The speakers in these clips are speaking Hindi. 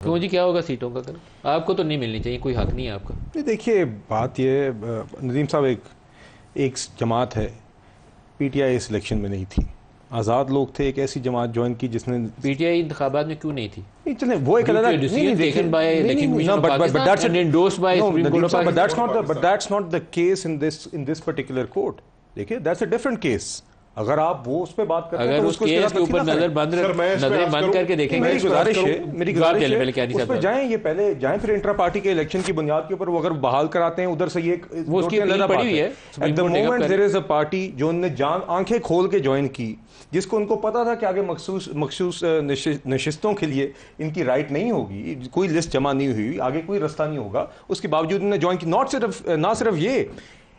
क्यों जी, क्या होगा सीटों का कल? आपको तो नहीं मिलनी चाहिए, कोई हक नहीं है आपका। नहीं, देखिए बात ये नदीम साहब, एक एक जमात है, पीटीआई इस इलेक्शन में नहीं थी, आज़ाद लोग थे, एक ऐसी जमात ज्वाइन की जिसने पीटीआई इंतखाबात में क्यों नहीं थी? नहीं चले वो एक अलग नहीं नहीं देखिए नहीं नहीं नहीं but that's endorsed by no Supreme Court of but that's Pakistan. Not the case in this particular court. देखिए दैट्स अ डिफरेंट केस। अगर आप वो उस पर बात करते हैं अगर तो उस केस के ऊपर नजरें बंद करके देखेंगे। मेरी गुजारिश पहले क्या है नहीं उस पर जाएं, ये पहले जाएं, फिर इंट्रा पार्टी के इलेक्शन की बुनियाद के ऊपर वो अगर बहाल कराते हैं उधर से ये वो उसकी अपील पड़ी हुई है। At the moment there is a party जो उन्होंने जान आंखें खोल के ज्वाइन की, जिसको उनको पता था कि आगे मखसूस नशिस्तों के लिए इनकी राइट नहीं होगी, कोई लिस्ट जमा नहीं हुई, आगे कोई रास्ता नहीं होगा, उसके बावजूद उन्होंने ज्वाइन की। ना सिर्फ ये,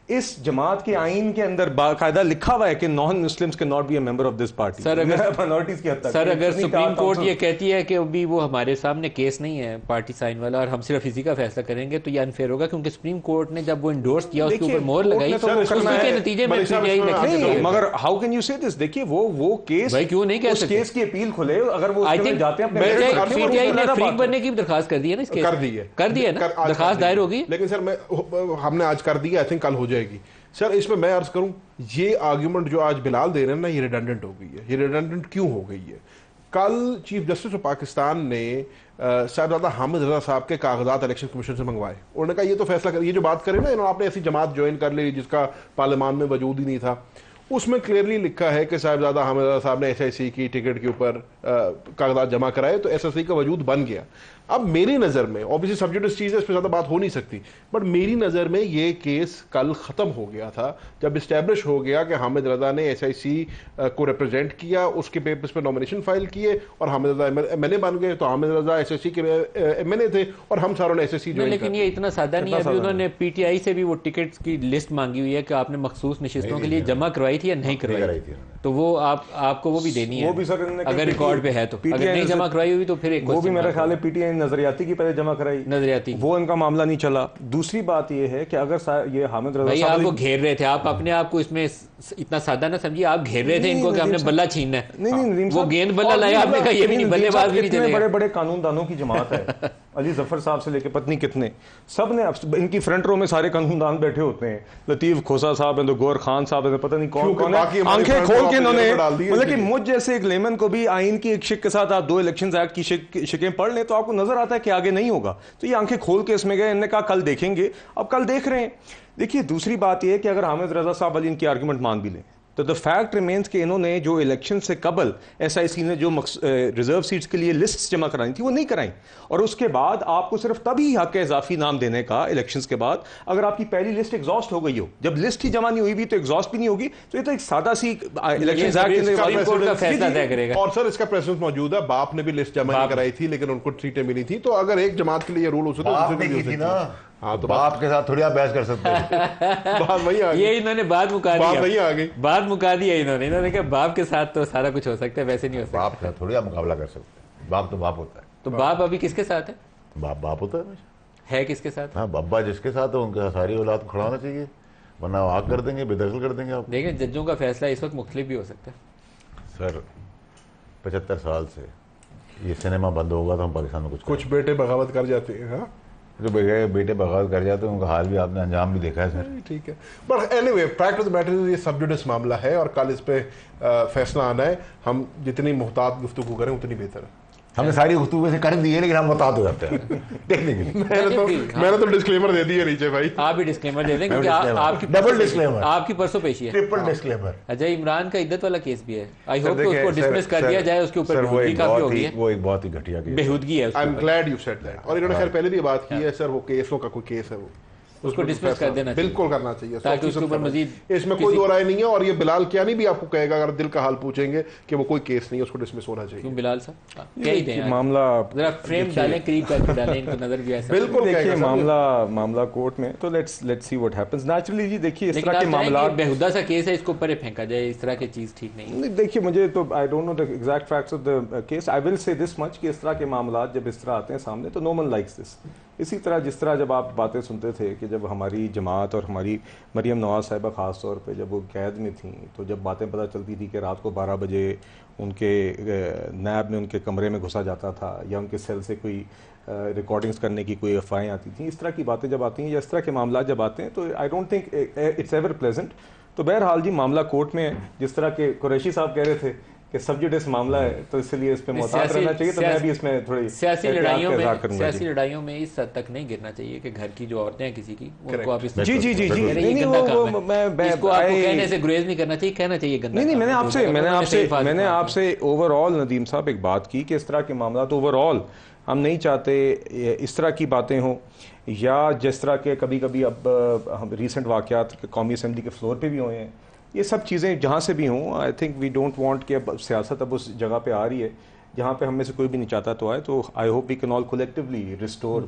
इस जमात के आइन के अंदर बाकायदा लिखा हुआ है कि non Muslims can not be a member of this party. Sir अगर माइनॉरिटीज की हद तक सर अगर सुप्रीम कोर्ट ये कहती है कि अभी वो हमारे सामने केस नहीं है पार्टी साइन वाला और हम सिर्फ इसी का फैसला करेंगे, तो ये अनफेयर होगा, क्योंकि सुप्रीम कोर्ट ने जब वो इंडोर्स किया उसके ऊपर मोहर लगाई तो उसके नतीजे में नहीं, मगर हाउ कैन यू से दिस? देखिए वो केस भाई क्यों नहीं कह सकते? केस की अपील खुले, अगर वो आई थिंक जाते हैं पीटीआई ने फ्रीक बनने की दरखास्त कर दी है ना, इस केस कर दी है ना, दरखास्त दायर होगी। लेकिन सर हमने आज कर दी है, आई थिंक कल हो जाएगी। सर इसमें मैं अर्ज करूं, ये आर्ग्यूमेंट जो आज बिलाल दे रहे हैं ना, ये रिडंडेंट हो गई है। ये रिडंडेंट क्यों हो गई है? कल चीफ जस्टिस ऑफ पाकिस्तान ने साहिबजादा हामिद रजा साहब के कागजात इलेक्शन कमीशन से मंगवाए। उन्होंने कहा ये तो फैसला कर, ये जो बात करें ना इन्होंने, आपने ऐसी जमात ज्वाइन कर ली जिसका पार्लियामान में वजूद ही नहीं था, उसमें क्लियरली लिखा है कि साहिबजादा हामिद रजा साहब ने एसआईसी की टिकट के ऊपर कागजात जमा कराए, तो एसआईसी का वजूद बन गया। अब मेरी नज़र में, ऑब्वियसली सब्जेक्टिव चीज़ है, इस पर ज़्यादा बात हो नहीं सकती, बट मेरी नज़र में ये केस कल ख़त्म हो गया था जब इस्टेब्लिश हो गया कि हामिद रजा ने एसआईसी को रिप्रेजेंट किया, उसके पेपर्स पे नॉमिनेशन फाइल किए और हामिद रजा एमएलए बन गए। तो हामिद रजा एसआईसी के एमएलए थे और हम सारों ने एसआईसी ज्वाइन। लेकिन ये इतना सादा नहीं है, अभी उन्होंने पीटीआई से भी वो टिकट की लिस्ट मांगी हुई है कि आपने मखसूस नशिस्तों के लिए जमा करवाई थी या नहीं करवाई थी, तो वो आपको वो भी देनी है, वो भी सर अगर रिकॉर्ड पे है तो। अगर नहीं जमा करवाई हुई तो फिर एक वो भी मेरा ख्याल है पीटीआई नजरियाती की पहले जमा कराई, नजरियाती वो इनका मामला नहीं चला। दूसरी बात ये है कि अगर ये हामिद रजा भाई आपको घेर रहे थे, आप अपने आप को इसमें इतना सादा ना समझिए, आप घेर रहे थे इनको कि हमने बल्ला छीनना है। नहीं, वो गेंद बल्ला लाया, आपने कहा ये भी नहीं, बल्लेबाज भी नहीं चलेगा। बड़े बड़े कानूनदानों की जमात है, अली जफर साहब से लेके पत्नी कितने, सब ने, इनकी फ्रंट रो में सारे कानूनदान बैठे होते हैं, लतीफ खोसा साहब है, तो गौर खान साहब है, पता नहीं कौन है, आंखें खोल के इन्होंने, मतलब कि मुझ जैसे एक लेमन को भी आइन की एक शिक के साथ आप दो इलेक्शन एक्ट की शिकें पढ़ लें तो आपको नजर आता है कि आगे नहीं होगा। तो ये आंखें खोल के इसमें गए, इन्होंने कहा कल देखेंगे, अब कल देख रहे हैं। देखिए दूसरी बात यह है कि अगर हामिद रजा साहब अली इनकी आर्गुमेंट मान भी लें तो द फैक्ट रिमेन्स कि इन्होंने जो इलेक्शन से कबल एसआईसी ने जो रिजर्व सीट्स के लिए लिस्ट्स जमा करानी थी वो नहीं कराई, और उसके बाद आपको सिर्फ तभी हक इजाफी नाम देने का इलेक्शंस के बाद अगर आपकी पहली लिस्ट एग्जॉस्ट हो गई हो। जब लिस्ट ही जमा नहीं हुई भी तो एग्जॉस्ट भी नहीं होगी। तो ये तो एक सादा सी इलेक्शन एक्ट का फैसला तय करेगा। और सर इसका प्रेसिडेंट मौजूद है, बाप ने भी लिस्ट जमा नहीं कराई थी लेकिन उनको सीटें मिली थी। तो अगर एक जमात के लिए ये रूल हो सकता, हाँ तो बाप के साथ थोड़ी आप बहस कर सकते हैं। बात वही आ गई, ये इन्होंने बात मुका दी, बात वही आ गई, बात मुका दी है इन्होंने कहा बाप के साथ तो सारा कुछ हो सकता है, वैसे नहीं हो सकता। बाप के साथ थोड़ी आप मुकाबला कर सकते हैं, बाप तो बाप होता है। तो बाप अभी किसके साथ है? बाप बाप होता है किसके साथ? हाँ, अब्बा जिसके साथ है उनके सारी औलाद को खड़ा होना चाहिए, वरना आग कर देंगे, बेदखल कर देंगे आप। देखें जजों का फैसला इस वक्त मुख्तलिफ भी हो सकता है। सर 75 साल से ये सिनेमा बंद होगा तो हम पाकिस्तान में कुछ बेटे बगावत कर जाते हैं। हाँ जो बेटे बगावत कर जाते हैं उनका हाल भी आपने अंजाम भी देखा है सर। ठीक है, but anyway fact of the matter ये सब्जुडिस मामला है और कल इस पे फैसला आना है। हम जितनी मुहतात गुफ्तगू करें उतनी बेहतर है। हमने सारी गुफ्तगू वैसे कर दी है लेकिन हम बता तो जाते हैं टेक्निकली। मैंने तो डिस्क्लेमर दे दी है नीचे भाई। आप भी डिस्क्लेमर दे दें क्योंकि आपकी डबल डिस्क्लेमर, आपकी परसों पेशी है, ट्रिपल डिस्क्लेमर। अच्छा इमरान का इद्दत वाला केस भी है, आई होप कि उसको डिसमिस कर दिया जाए, उसके ऊपर बेहूदगी काफी हो गई है। वो एक बहुत ही घटिया केस बेहूदगी है। I am glad you said that. और इन्होंने खैर पहले भी बात की है सर, वो केसों का कोई केस है, वो उसको डिसमिस कर देना बिल्कुल करना चाहिए ताकि उसके ऊपर मजीद, इसमें कोई दो राय नहीं है। और ये बिलाल क्या नहीं भी आपको कहेगा, अगर दिल का हाल पूछेंगे कि वो कोई केस नहीं है, उसको डिसमिस होना चाहिए। क्यों बिलाल साहब क्या ही दें मामला, जरा फ्रेम डालें, करीब करके डालें, इनको नजर भी ऐसा। बिल्कुल देखिए मामला कोर्ट में, तो let's see what happens. Naturally जी देखिए इस तरह के मामला बेहुदा सा केस है, इसको ऊपर फेंका जाए, इस तरह की चीज ठीक नहीं। देखिए मुझे तो I don't know the exact facts of the case, I will say this much कि इस तरह के मामला जब इस तरह आते हैं सामने तो नो वन लाइक्स दिस। इसी तरह जिस तरह जब आप बातें सुनते थे कि जब हमारी जमात और हमारी मरियम नवाज साहिबा ख़ास तौर पे जब वो कैद में थी, तो जब बातें पता चलती थी कि रात को 12 बजे उनके नैब में उनके कमरे में घुसा जाता था या उनके सेल से कोई रिकॉर्डिंग्स करने की कोई अफवाहें आती थी, इस तरह की बातें जब आती हैं या इस तरह के मामला जब आते हैं, तो I don't think it's ever pleasant. तो बहरहाल जी मामला कोर्ट में है, जिस तरह के कुरैशी साहब कह रहे थे कि सब्जुडिस मामला है, तो इसलिए इस पे मोहतात रहना चाहिए। तो मैं भी इसमें थोड़ी सियासी लड़ाइयों में इस हद तक नहीं गिरना चाहिए कि घर की जो औरतें हैं किसी की, उनको आप इस जी इसको आपको कहने से गुरेज नहीं करना चाहिए, कहना चाहिए गंदा। नहीं, मैंने आपसे ओवरऑल नदीम साहब एक बात की कि इस तरह के मामला तो ओवरऑल हम नहीं चाहते इस तरह की बातें हों, या जिस तरह के कभी कभी अब रिसेंट वाक़यात कौमी असम्बली के फ्लोर पे भी हुए हैं, ये सब चीज़ें जहाँ से भी हों, I think we don't want कि अब सियासत अब उस जगह पे आ रही है जहाँ पे हम में से कोई भी नहीं चाहता तो आए। तो I hope we can all collectively restore